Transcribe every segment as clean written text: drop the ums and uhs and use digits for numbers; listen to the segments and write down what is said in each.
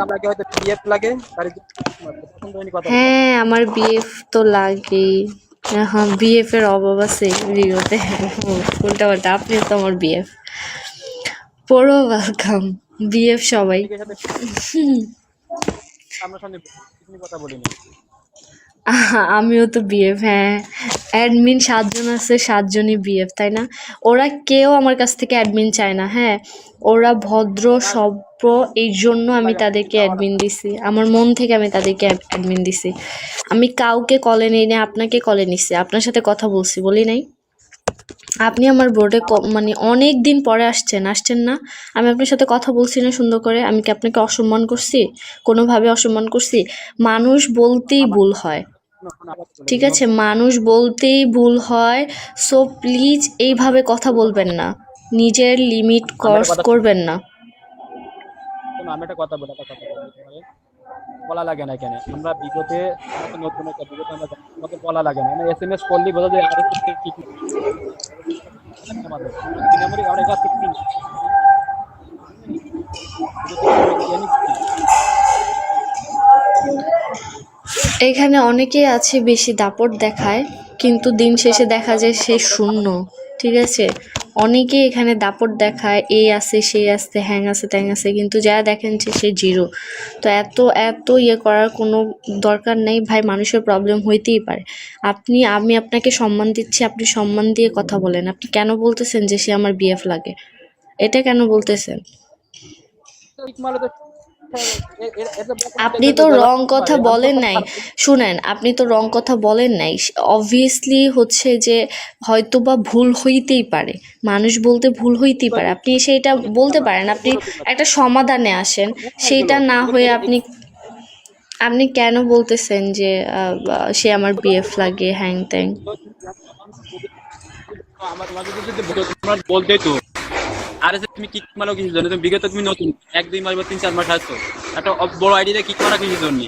আপনাকে হয়তো পিএফ লাগে তার পছন্দ হয়নি কথা বললাম। হ্যাঁ আমার বিএফ তো লাগেই। হ্যাঁ বিএফ এর অভাব আছে ভিডিওতে। উল্টা পাল্টা, আপনি তো আমার বিএফ। পুরো ওয়েলকাম বিএফ সবাই। অনেকের সাথে সামনাসামনি কিছু কথা বলিনি। আমিও তো বিএফ। হ্যাঁ অ্যাডমিন 7 জন আছে, 7 জনই বিএফ, তাই না? ওরা কেউ আমার কাছ থেকে অ্যাডমিন চায় না। হ্যাঁ ওরা ভদ্র সভ্য, এই জন্য আমি তাদেরকে অ্যাডমিন দিছি, আমার মন থেকে আমি তাদেরকে অ্যাডমিন দিছি। আমি কাউকে কলে নিই না, আপনাকে কলে নিছি, আপনার সাথে কথা বলছি, বলি নাই? আপনি আমার বোর্ডে মানে অনেক দিন পরে আসছেন না? আমি আপনার সাথে কথা বলছি না সুন্দর করে? আমি কি আপনাকে অসম্মান করছি? কোনোভাবে অসম্মান করছি? মানুষ বলতেই আমার ভুল হয়, ঠিক বলেনি আছে? মানুষ বলতেই ভুল হয়। সো প্লিজ এইভাবে কথা বলবেন না, নিজের লিমিট আমি একটা ক্রস কথা শুনি, করবেন না। আমি একটা কথা বলি, তোমার বলা লাগে না কেন? আমরা বিগতে আমরা তো নতুন একটা বিগতে আমরা আমাদের বলা লাগে না, এসএমএস করলেই বোঝা যায় আর কি কি আমাদের বিনামূল্যে আমরা কাজ করছি বিগত জ্ঞানী কি এখানে অনেকেই আছে বেশি দাপট দেখায়, কিন্তু দিন শেষে দেখা যায় সে শূন্য, ঠিক আছে? অনেকেই এখানে দাপট দেখায়, এই আছে সেই আছে হ্যাং আছে ত্যাং আছে, কিন্তু যারা দেখেন যে সে জিরো। তো এত এত ইয়ে করার কোনো দরকার নেই ভাই, মানুষের প্রবলেম হইতেই পারে। আমি আপনাকে সম্মান দিচ্ছি, আপনি সম্মান দিয়ে কথা বলেন। আপনি কেন বলতেছেন যে সে আমার বিএফ লাগে? এটা কেন বলতেছেন? মানে তো এটা আপনি তো রং কথা বলেন নাই। শুনেন, আপনি তো রং কথা বলেন নাই। অবভিয়াসলি হচ্ছে যে হয়তোবা ভুল হইতেই পারে, মানুষ বলতে ভুল হইতেই পারে, আপনি সেইটা বলতে পারেন, আপনি একটা সমাধানে আসেন। সেইটা না হয়ে আপনি আপনি কেন বলতেছেন যে সে আমার বিএফ লাগে হ্যাং ত্যাং? আমার মাঝে যদি তোমার বলতেই তো আর তুমি কিক মারো কিছু জন্য, তুমি বিগত তুমি নতুন 1-2 মাস বা 3-4 মাস আসছো, একটা বড় আইডিয়া কিক মারা কিছু জন্য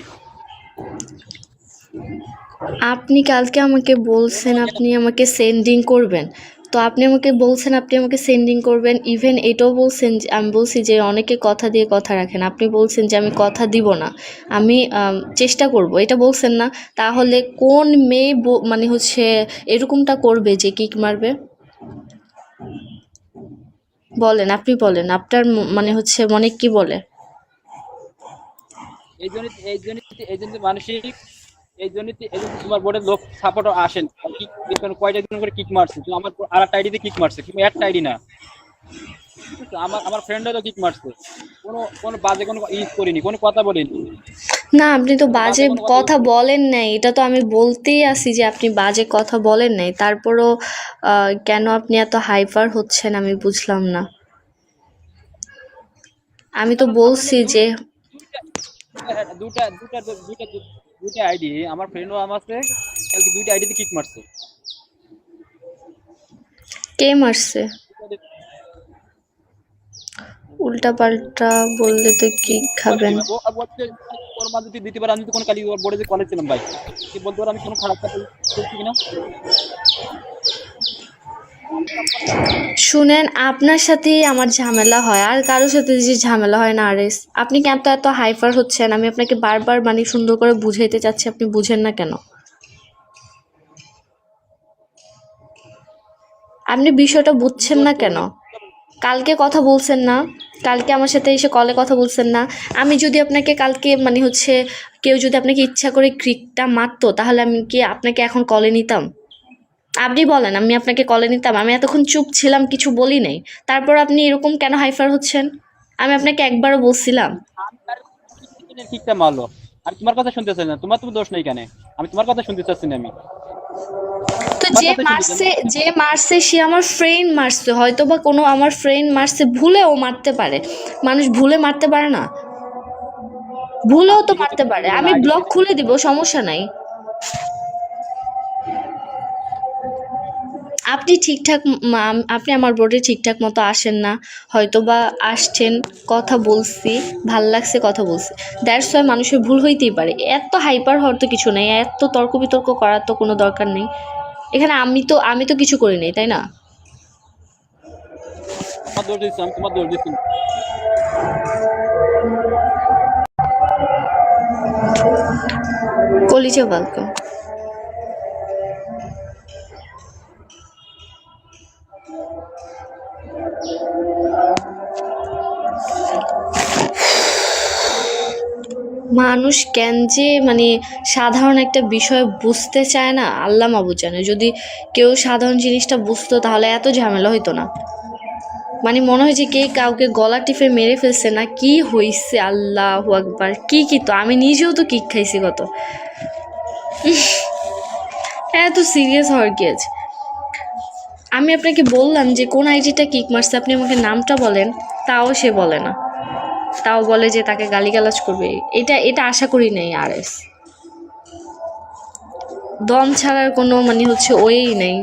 আপনি কালকে আমাকে বলছেন আপনি আমাকে সেন্ডিং করবেন, তো আপনি আমাকে বলছেন আপনি আমাকে সেন্ডিং করবেন। ইভেন এটাও বলছেন যে আমি বলছি যে অনেকে কথা দিয়ে কথা রাখেন, আপনি বলছেন যে আমি কথা দিব না, আমি চেষ্টা করব, এটা বলছেন না? তাহলে কোন মেয়ে মানে হচ্ছে এরকমটা করবে যে কিক মারবে? বলেন, আপনি বলেন, আপনার মানে হচ্ছে মনে কি বলে? এই জন্য মানসিক এই জন্য তোমার বোর্ডের লোক সাপোর্ট আসেন কয়টা দিন করে কিক মারছে, তুমি আমার আর একটা আইডিতে কিক মারছে, কিন্তু একটা আইডি না, আমার আমার ফ্রেন্ডরা তো কিক মারছে, কোনো কোনো বাজে কোনো ইউজ করিনি, কোনো কথা বলিনি, না আপনি তো কোনো বাজে কোনো কথা বলেন নাই, এটা তো আমি বলতেই আছি যে আপনি বাজে কথা বলেন নাই, তারপরও কেন আপনি এত হাইপার হচ্ছেন আমি বুঝলাম না। আমি তো আমার বলছি যে দুটা দুটা দুটা দুটা আইডি আমার ফ্রেন্ডও আমার আছে, কালকে দুইটা আইডিতে কিক মারছে। কে মারছে? উল্টা পাল্টা বললে তো কি খাবেন? ওর মাঝে তুই দিতে পারে, আমি তো কোনো কালি ওর বোর্ডে যে কলেজ ছিলাম ভাই, কি বলতে পারে আমি কোনো খারাপ কাজ করছি কিনা? শুনেন, আপনার সাথেই আমার ঝামেলা হয়, আর কারোর সাথে যে ঝামেলা হয় না। আরেস আপনি কেন তো এত হাইপার হচ্ছেন? আমি আপনাকে বারবার মানে সুন্দর করে বুঝাইতে চাচ্ছি, আপনি বুঝেন না কেন? আপনি বিষয়টা কি বুঝছেন দোষ না কেন? করলাম? কালকে কথা বলছেন না? কালকে আমার সাথে এসে কলে কথা বলছেন না? আমি যদি আপনাকে কালকে মানে হচ্ছে কেউ যদি আপনাকে ইচ্ছা করে ক্রিকটা মারতো, তাহলে আমি কি আপনাকে এখন কলে নিতাম? আপনি বলেন, আমি আপনাকে কলে নিতাম? আমি এতক্ষণ চুপ ছিলাম, কিছু বলি নাই, তারপর আপনি এরকম কেন হাইফার হচ্ছেন? আমি আপনাকে একবারও বলছিলাম? আমি তার কিকটা মারলো, আর তোমার কথা শুনতে চাই না, তোমার তো দোষ নেই কেন? আমি তোমার কথা শুনতে চাচ্ছি না, আমি তো তোমার যে কথা শুনতে চাই মারছে, যে মারছে সে আমার ফ্রেন্ড মারছে, হয়তো বা কোনো আমার ফ্রেন্ড মারছে, ভুলেও মারতে পারে, মানুষ ভুলে মারতে পারে না? না। ভুলেও তো বিগত মারতে পারে, তুমি না আমি আইডি ব্লক খুলে দিব, সমস্যা নাই। আপনি ঠিকঠাক আপনি আমার বোর্ডে ঠিকঠাক মতো আসেন না, হয়তো বা আসছেন, কথা বলছি, ভাল লাগছে কথা বলছি, দ্যাটস ওয়াই মানুষের ভুল হইতেই পারে। এত হাইপার হওয়ার তো কিছু নেই, এত তর্ক বিতর্ক করার তো কোনো দরকার নেই। এখানে আমি তো কিছু করি নাই, তাই না? তোমার দোষ দিচ্ছি, আমি তোমার দোষ দিচ্ছি। কলিজা ওয়েলকাম। মানুষ কেন যে মানে সাধারণ একটা বিষয় বুঝতে চায় না, আল্লাহ মাবুদ জানে। যদি কেউ সাধারণ জিনিসটা বুঝতো তাহলে এত ঝামেলা হইতো না। মানে মনে হয় যে কে কাউকে গলা টিপে মেরে ফেলছে না, কি হইছে আল্লাহু আকবার। কি কি তো আমি নিজেও তো কিক খাইছি কত। এত সিরিয়াস হওয়ার কি আছে? আমি আপনাকে বললাম যে কোন আইডিটা কিক মারছে, আপনি আমাকে নামটা বলেন, তাও সে বলে না। তাও বলে যে তাকে গালিগালাজ করবে। এটা এটা আশা করি নাই আর এস। দম ছাড়ার কোনো মানে হচ্ছে ওয়েই নেই।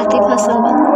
আতিফ হাসান বল।